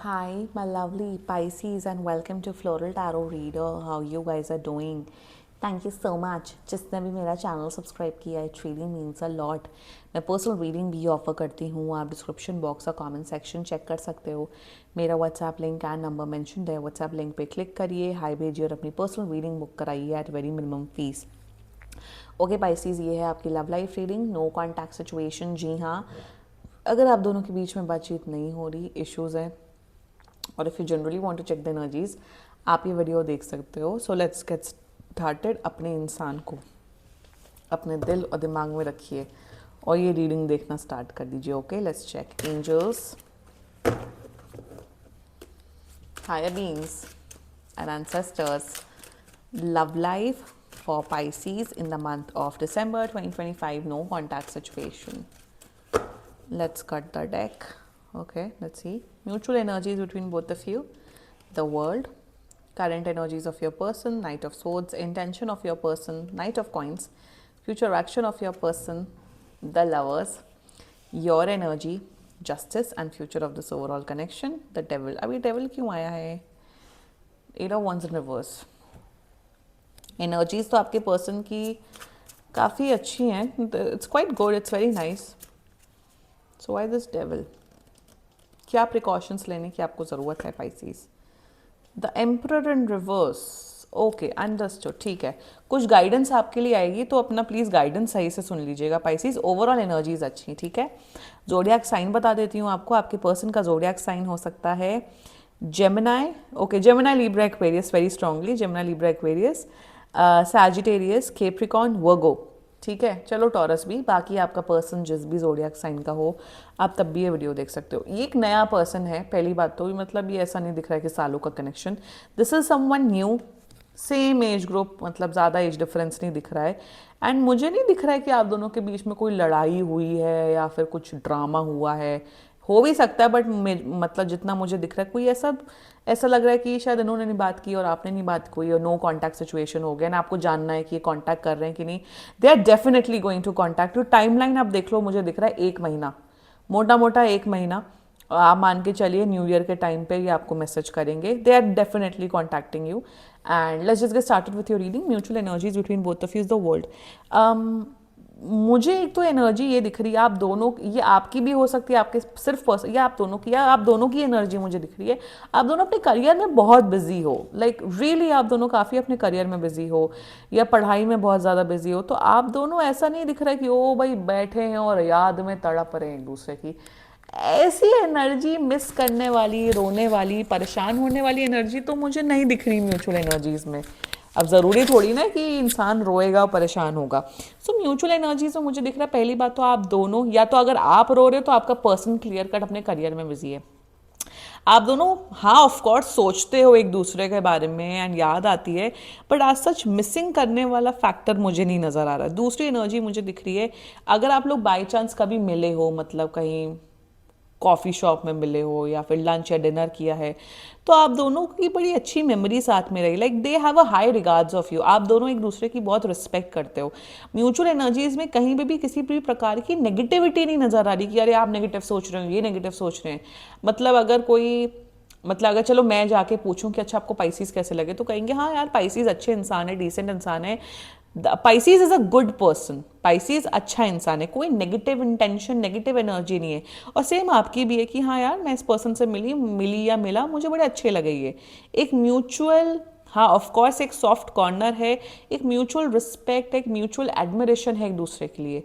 Hi, my lovely Pisces, and welcome to Floral Tarot Reader. How you guys are doing? Thank you so much. जिसने भी मेरा channel subscribe किया, it really means a lot. मैं personal reading भी offer करती हूँ. आप description box और कमेंट सेक्शन चेक कर सकते हो. मेरा WhatsApp link and number mention है. व्हाट्सएप लिंक पे क्लिक करिए, हाई भेजिए और अपनी पर्सनल रीडिंग बुक कराइए at very minimum fees. Okay Pisces, ये है आपकी love life reading. No contact situation. जी हाँ, अगर आप दोनों के बीच में बातचीत नहीं हो रही, इश्यूज़ हैं, और if you generally want to check the energies, आप ये वीडियो देख सकते हो. So let's get started. अपने इंसान को अपने दिल और दिमाग में रखिए और ये रीडिंग देखना स्टार्ट कर दीजिए. Okay, let's check. Angels, higher beings and ancestors, love life for Pisces in the month of December 2025. No contact situation. Let's cut the deck. Okay, let's see. Mutual energies between both of you. The world. Current energies of your person. Knight of Swords. Intention of your person. Knight of Coins. Future action of your person. The Lovers. Your energy. Justice and future of this overall connection. The Devil. अभी Devil क्यों आया है? Eight of Wands in reverse. Energies तो आपके person की काफ़ी अच्छी हैं. It's quite good. It's very nice. So why this Devil? क्या प्रिकॉशंस लेने की आपको ज़रूरत है Pisces? The emperor in reverse. Okay, understood. ठीक है, कुछ गाइडेंस आपके लिए आएगी, तो अपना प्लीज़ गाइडेंस सही से सुन लीजिएगा पाइसीज. ओवरऑल एनर्जीज अच्छी. ठीक है, जोडियाक साइन बता देती हूँ आपको. आपके पर्सन का जोडियाक साइन हो सकता है Gemini. Okay, Gemini, Libra, Aquarius very strongly. Gemini, Libra, Aquarius, Sagittarius, Capricorn, Virgo. ठीक है, चलो टॉरस भी. बाकी आपका पर्सन जिस भी जोडियाक साइन का हो, आप तब भी ये वीडियो देख सकते हो. ये एक नया पर्सन है, पहली बात तो. मतलब ये ऐसा नहीं दिख रहा है कि सालों का connection. This is someone new. Same age group, मतलब ज़्यादा एज डिफरेंस नहीं दिख रहा है. एंड मुझे नहीं दिख रहा है कि आप दोनों के बीच में कोई लड़ाई हुई है या फिर कुछ ड्रामा हुआ है. हो भी सकता है, बट मतलब जितना मुझे दिख रहा है, कोई ऐसा ऐसा लग रहा है कि शायद इन्होंने नहीं बात की और आपने नहीं बात की और नो कांटेक्ट सिचुएशन हो गया ना. आपको जानना है कि ये कांटेक्ट कर रहे हैं कि नहीं. They are definitely going to contact you. Timeline आप देख लो, मुझे दिख रहा है 1 महीना, मोटा मोटा 1 महीना. आप मान के चलिए न्यू ईयर के टाइम पे ये आपको मैसेज करेंगे. They are definitely contacting you. And let's just get started with your reading. Mutual energies between both of you is the world. मुझे एक तो एनर्जी ये दिख रही है, आप दोनों, ये आपकी भी हो सकती है, आपके सिर्फ पर्सन, या आप दोनों की, या आप दोनों की एनर्जी मुझे दिख रही है. आप दोनों अपने करियर में बहुत बिजी हो. लाइक रियली आप दोनों काफ़ी अपने करियर में बिजी हो या पढ़ाई में बहुत ज़्यादा बिजी हो. तो आप दोनों, ऐसा नहीं दिख रहा है कि ओ भाई बैठे हैं और याद में तड़प रहे हैं एक दूसरे की. ऐसी एनर्जी, मिस करने वाली, रोने वाली, परेशान होने वाली एनर्जी तो मुझे नहीं दिख रही म्यूचुअल एनर्जीज में. अब ज़रूरी थोड़ी ना कि इंसान रोएगा और परेशान होगा. सो म्यूचुअल एनर्जीज में मुझे दिख रहा है, पहली बात तो आप दोनों, या तो अगर आप रो रहे हो तो आपका पर्सन क्लियर कट अपने करियर में बिजी है. आप दोनों, हाँ ऑफ कोर्स सोचते हो एक दूसरे के बारे में एंड याद आती है, बट आज सच मिसिंग करने वाला फैक्टर मुझे नहीं नज़र आ रहा. दूसरी एनर्जी मुझे दिख रही है, अगर आप लोग बाई चांस कभी मिले हो, मतलब कहीं कॉफ़ी शॉप में मिले हो या फिर लंच या डिनर किया है, तो आप दोनों की बड़ी अच्छी मेमोरी साथ में रही. Like they have a high regards of you. आप दोनों एक दूसरे की बहुत रिस्पेक्ट करते हो. म्यूचुअल एनर्जीज में कहीं पे भी किसी भी प्रकार की नेगेटिविटी नहीं नजर आ रही कि अरे आप नेगेटिव सोच रहे हो, ये नेगेटिव सोच रहे हैं. मतलब अगर कोई, मतलब अगर चलो मैं जाके पूछूं कि अच्छा आपको पाइसीज कैसे लगे, तो कहेंगे हाँ यार पाइसीज अच्छे इंसान है, डिसेंट इंसान है. Pisces is a good person. Pisces अच्छा इंसान है, कोई नेगेटिव इंटेंशन, नेगेटिव एनर्जी नहीं है. और सेम आपकी भी है कि हाँ यार मैं इस पर्सन से मिली या मिला, मुझे बड़े अच्छे लगे ये. एक म्यूचुअल, हाँ ऑफ कोर्स एक सॉफ्ट कॉर्नर है, एक म्यूचुअल रिस्पेक्ट, एक म्यूचुअल एडमिरेशन है एक दूसरे के लिए.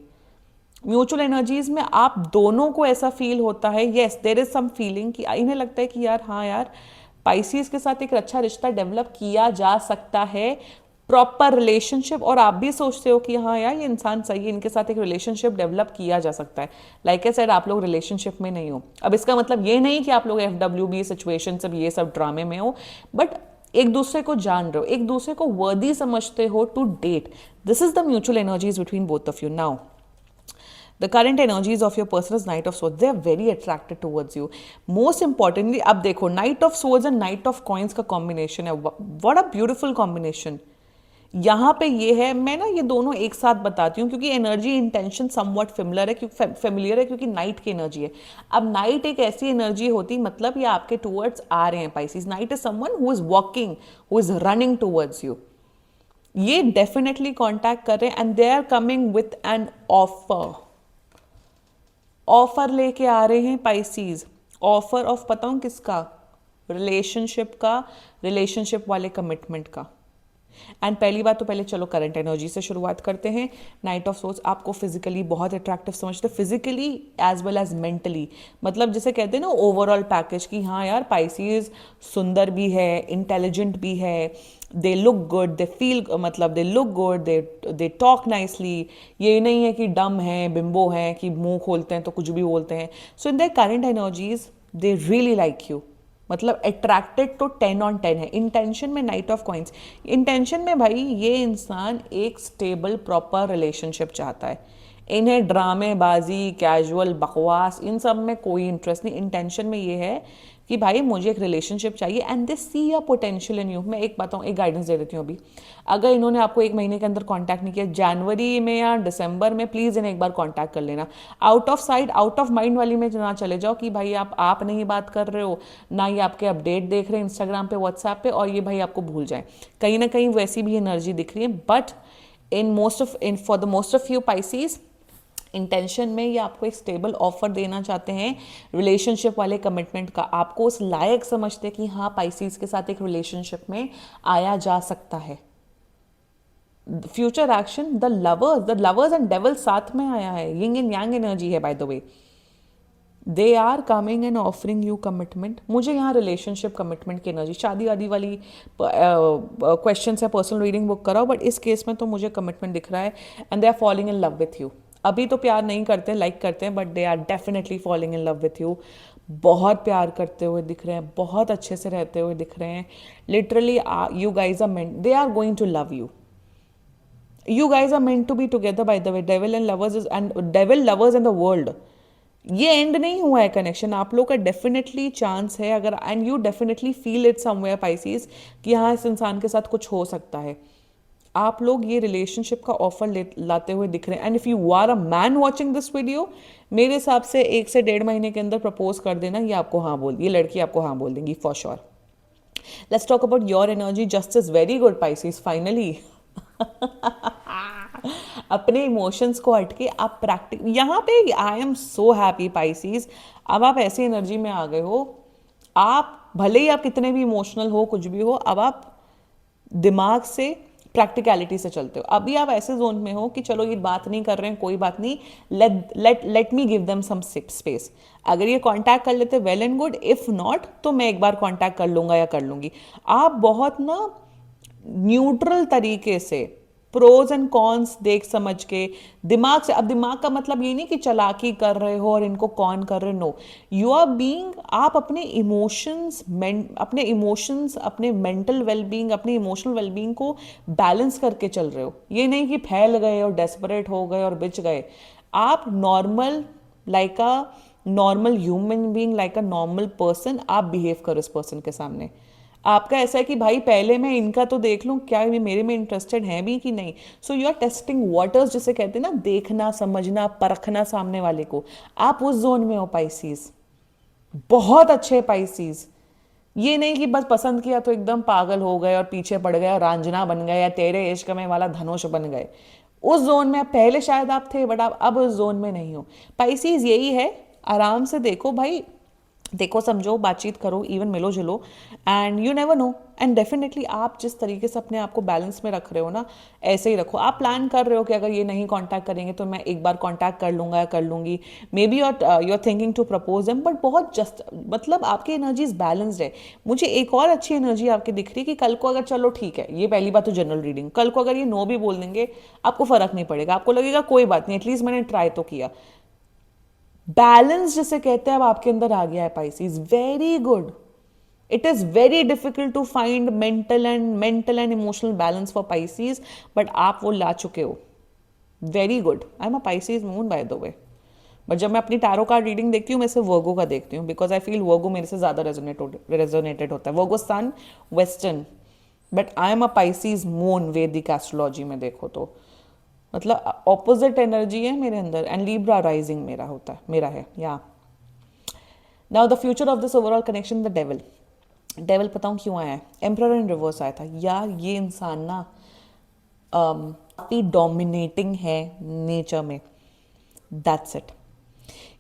म्यूचुअल एनर्जीज में आप दोनों को ऐसा फील होता है, yes there is some feeling कि इन्हें लगता है कि यार हाँ यार पाइसीज के साथ एक अच्छा रिश्ता डेवलप किया जा सकता है, प्रॉपर रिलेशनशिप. और आप भी सोचते हो कि हाँ यार ये इंसान सही है, इनके साथ एक रिलेशनशिप डेवलप किया जा सकता है. लाइक आई सेड, आप लोग रिलेशनशिप में नहीं हो. अब इसका मतलब ये नहीं कि आप लोग FWB सिचुएशन सब ये सब ड्रामे में हो, बट एक दूसरे को जान रहे हो, एक दूसरे को वर्दी समझते हो to date. This is the mutual energies between both of you. Now the current energies of your person is Knight of Swords. They are very attracted towards you. Most importantly, अब देखो Knight of Swords and Knight of Coins का combination है. What a beautiful combination. यहाँ पे ये है, मैं ना ये दोनों एक साथ बताती हूँ क्योंकि एनर्जी इंटेंशन समवट फेमिलियर है, क्योंकि फेमिलियर है क्योंकि नाइट की एनर्जी है। अब नाइट एक ऐसी एनर्जी होती, मतलब ये आपके टूवर्ड्स आ रहे हैं Pisces. Knight is someone who is walking, who is running towards you. ये डेफिनेटली कांटेक्ट कर रहे हैं and they are coming with an offer. Offer लेके आ रहे हैं पाइसिस। ऑफर ऑफ पता हूँ किसका? रिलेशनशिप का, रिलेशनशिप वाले कमिटमेंट का। एंड पहली बात तो पहले चलो करंट एनर्जी से शुरुआत करते हैं। नाइट ऑफ सोर्स आपको फिजिकली बहुत अट्रैक्टिव समझते हैं, physically as well as mentally. मतलब जैसे कहते हैं ना ओवरऑल पैकेज की, हाँ यार पाइसिस सुंदर भी है, इंटेलिजेंट भी है, they look good, they feel, मतलब they look good, they talk nicely. ये नहीं है कि डम है, बिम्बो है, कि मुंह खोलते हैं तो कुछ भी बोलते हैं। So in the current energies they really like you, मतलब अट्रैक्टेड तो 10 on 10 है। इंटेंशन में नाइट ऑफ कॉइंस, इंटेंशन में भाई ये इंसान एक स्टेबल प्रॉपर रिलेशनशिप चाहता है। इन्हें ड्रामेबाजी, कैजुअल बकवास, इन सब में कोई इंटरेस्ट नहीं। इंटेंशन में ये है कि भाई मुझे एक रिलेशनशिप चाहिए and they see a potential in you. मैं एक बताऊँ, एक गाइडेंस दे देती हूँ अभी। अगर इन्होंने आपको 1 महीने के अंदर कांटेक्ट नहीं किया, जनवरी में या दिसंबर में प्लीज़ इन्हें एक बार कांटेक्ट कर लेना। Out of sight out of mind वाली में ना चले जाओ कि भाई आप नहीं बात कर रहे हो, ना ही आपके अपडेट देख रहे हैं इंस्टाग्राम पे, व्हाट्सएप पे, और ये भाई आपको भूल जाए। कहीं ना कहीं वैसी भी एनर्जी दिख रही है। But in for the most of you Pisces, intention में ये आपको एक स्टेबल ऑफर देना चाहते हैं, रिलेशनशिप वाले कमिटमेंट का। आपको उस लायक समझते हैं कि हाँ पाइसिस के साथ एक रिलेशनशिप में आया जा सकता है। Future action, the lovers and devil साथ में आया है, यिंग एंड यांग एनर्जी है by the way. They are coming and offering you commitment. मुझे यहाँ रिलेशनशिप कमिटमेंट की एनर्जी, शादी वादी वाली क्वेश्चन है, पर्सनल रीडिंग बुक कराओ, बट इस केस में तो मुझे कमिटमेंट दिख रहा है and they are following in love with you. अभी तो प्यार नहीं करते, लाइक करते हैं, but they are definitely following in love with you. बहुत प्यार करते हुए दिख रहे हैं, बहुत अच्छे से रहते हुए दिख रहे हैं। Literally you guys are meant, they are going to love you. You guys are meant to be together, by the way. Devil and lovers is, and devil lovers and the world. ये and नहीं हुआ है connection, आप लोग का definitely chance है अगर, and you definitely feel it somewhere Pisces, कि हाँ इस इंसान के साथ कुछ हो सकता है। आप लोग ये रिलेशनशिप का ऑफर लाते हुए दिख रहे हैं। And if you are a man watching this video, मेरे हिसाब से 1 से 1.5 महीने के अंदर प्रपोज कर देना, ये आपको हाँ बोल, ये लड़की आपको हाँ बोल देंगी for sure. Let's talk about your energy. Justice, very good Pisces, finally अपने इमोशंस को हटके आप प्रैक्टिस, यहाँ पे I am so happy Pisces. अब आप ऐसी एनर्जी में आ गए हो, आप भले ही आप कितने भी इमोशनल हो, कुछ भी हो, अब आप दिमाग से, प्रैक्टिकलिटी से चलते हो। अभी आप ऐसे जोन में हो कि चलो ये बात नहीं कर रहे हैं, कोई बात नहीं, let me give them some space. अगर ये कांटेक्ट कर लेते well and good, if not तो मैं एक बार कांटेक्ट कर लूंगा या कर लूंगी। आप बहुत ना न्यूट्रल तरीके से प्रोज एंड कॉन्स देख समझ के, दिमाग से। अब दिमाग का मतलब ये नहीं कि चालाकी कर रहे हो और इनको कौन कर रहे, नो, यू आर बीइंग, आप अपने इमोशंस, अपने मेंटल वेलबींग, अपने इमोशनल वेलबींग को बैलेंस करके चल रहे हो। ये नहीं कि फैल गए और डेस्परेट हो गए और बिच गए। आप normal, like a normal human being, like a normal person आप बिहेव करो इस पर्सन के सामने। आपका ऐसा है कि भाई पहले मैं इनका तो देख लूँ, क्या ये मेरे में इंटरेस्टेड है भी कि नहीं। So you are testing waters, जिसे कहते हैं ना, देखना, समझना, परखना सामने वाले को। आप उस जोन में हो पाइसिस, बहुत अच्छे पाइसिस। ये नहीं कि बस पसंद किया तो एकदम पागल हो गए और पीछे पड़ गए और रांझना बन गए या तेरे इश्क में वाला धनुष बन गए। उस जोन में पहले शायद आप थे, बट आप अब उस जोन में नहीं हो पाइसिस। यही है, आराम से देखो भाई, देखो समझो, बातचीत करो, इवन मिलो जुलो, and you never know. And definitely आप जिस तरीके से अपने आप को बैलेंस में रख रहे हो ना, ऐसे ही रखो। आप प्लान कर रहे हो कि अगर ये नहीं कांटेक्ट करेंगे तो मैं एक बार कांटेक्ट कर लूंगा या कर लूंगी, maybe you are thinking to propose them, but बहुत जस्ट, मतलब आपकी एनर्जीज बैलेंस्ड है। मुझे एक और अच्छी एनर्जी आपकी दिख रही है कि कल को अगर, चलो ठीक है, ये पहली बात तो जनरल रीडिंग, कल को अगर ये नो भी बोल देंगे आपको फर्क नहीं पड़ेगा, आपको लगेगा कोई बात नहीं, एटलीस्ट मैंने ट्राई तो किया। बैलेंस जिसे कहते हैं अब आपके अंदर आ गया है Pisces, very good. It is very difficult to find mental and emotional balance for Pisces, but आप वो ला चुके हो, very good. I am a Pisces moon by the way, but जब मैं अपनी टैरो कार्ड रीडिंग देखती हूँ मैं सिर्फ वर्गो का देखती हूँ, बिकॉज आई फील वर्गो मेरे से ज्यादा रेजोनेटेड होता है। Virgo sun, western, but I am a Pisces moon Vedic astrology में देखो तो, मतलब ऑपोजिट एनर्जी है मेरे अंदर, एंड लिब्रा राइजिंग मेरा होता है, मेरा है या। Now the future of this overall connection, the devil. Devil बताऊँ क्यों आया है? एम्परर इन रिवर्स आया था यार। ये इंसान ना काफ़ी डोमिनेटिंग है नेचर में, दैट्स इट।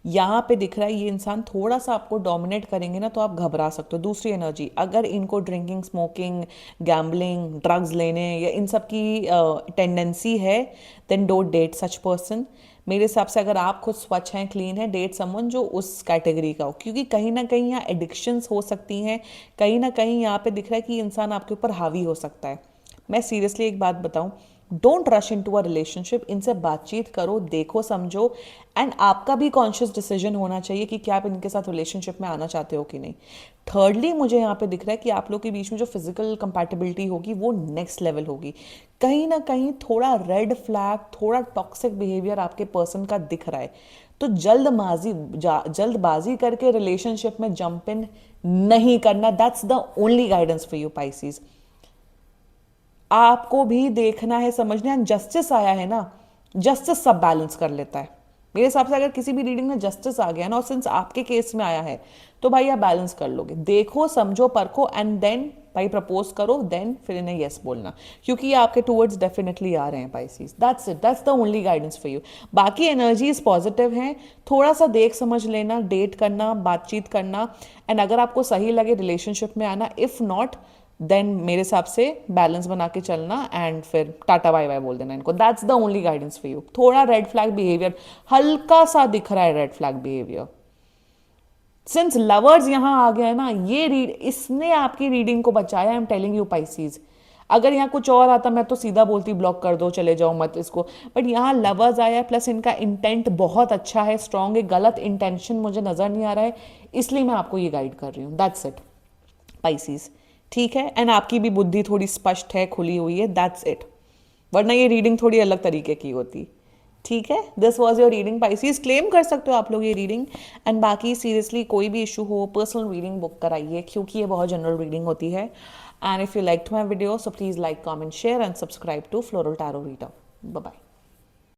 यहाँ पे दिख रहा है ये इंसान थोड़ा सा आपको डोमिनेट करेंगे ना तो आप घबरा सकते हो। दूसरी एनर्जी, अगर इनको ड्रिंकिंग, स्मोकिंग, गैम्बलिंग, ड्रग्स लेने या इन सब की टेंडेंसी है, then don't date such person. मेरे हिसाब से अगर आप खुद स्वच्छ हैं, क्लीन है, डेट समवन जो उस कैटेगरी का हो, क्योंकि कहीं ना कहीं यहाँ एडिक्शंस हो सकती हैं, कहीं ना कहीं यहाँ पे दिख रहा है कि इंसान आपके ऊपर हावी हो सकता है। मैं सीरियसली एक बात बताऊं, don't rush into a relationship. इनसे बातचीत करो, देखो, समझो, एंड आपका भी कॉन्शियस डिसीजन होना चाहिए कि क्या आप इनके साथ रिलेशनशिप में आना चाहते हो कि नहीं। थर्डली मुझे यहाँ पे दिख रहा है कि आप लोग के बीच में जो फिजिकल कंपैटिबिलिटी होगी वो नेक्स्ट लेवल होगी। कहीं ना कहीं थोड़ा रेड फ्लैग, थोड़ा टॉक्सिक बिहेवियर आपके पर्सन का दिख रहा है, तो जल्दबाजी करके रिलेशनशिप में जंप इन नहीं करना। That's the only guidance for you Pisces. आपको भी देखना है, समझना है। जस्टिस आया है ना, जस्टिस सब बैलेंस कर लेता है मेरे हिसाब से। अगर किसी भी रीडिंग में जस्टिस आ गया ना, और सिंस आपके केस में आया है, तो भाई आप बैलेंस कर लोगे। देखो, समझो, परखो, एंड देन भाई प्रपोज करो, देन फिर इन्हें यस बोलना, क्योंकि ये आपके टूवर्ड्स डेफिनेटली आ रहे हैं Pisces. That's it, that's the only guidance for you. बाकी एनर्जीज पॉजिटिव हैं, थोड़ा सा देख समझ लेना, डेट करना, बातचीत करना, एंड अगर आपको सही लगे रिलेशनशिप में आना, इफ नॉट देन मेरे हिसाब से बैलेंस बना के चलना, एंड फिर टाटा बाय बाय बोल देना इनको। That's the only guidance for you. थोड़ा रेड फ्लैग बिहेवियर हल्का सा दिख रहा है, red flag behaviour. Since lovers यहां आ गया है ना, ये इसने आपकी रीडिंग को बचाया। I am telling you Pisces. अगर यहाँ कुछ और आता मैं तो सीधा बोलती ब्लॉक कर दो, चले जाओ मत इसको, बट यहाँ लवर्स आया है, प्लस इनका इंटेंट बहुत अच्छा है, स्ट्रॉन्ग है, गलत इंटेंशन मुझे नजर नहीं आ रहा है, इसलिए मैं आपको ये गाइड कर रही हूँ। दैट्स इट पाइसीज, ठीक है। एंड आपकी भी बुद्धि थोड़ी स्पष्ट है, खुली हुई है, दैट्स इट, वरना ये रीडिंग थोड़ी अलग तरीके की होती। ठीक है, this was your reading Pisces. Claim कर सकते हो आप लोग ये रीडिंग। एंड बाकी सीरियसली कोई भी इशू हो, पर्सनल रीडिंग बुक कराइए, क्योंकि ये बहुत जनरल रीडिंग होती है। And if you like my video, so please like, comment, share and subscribe to floral tarot reader. Bye bye.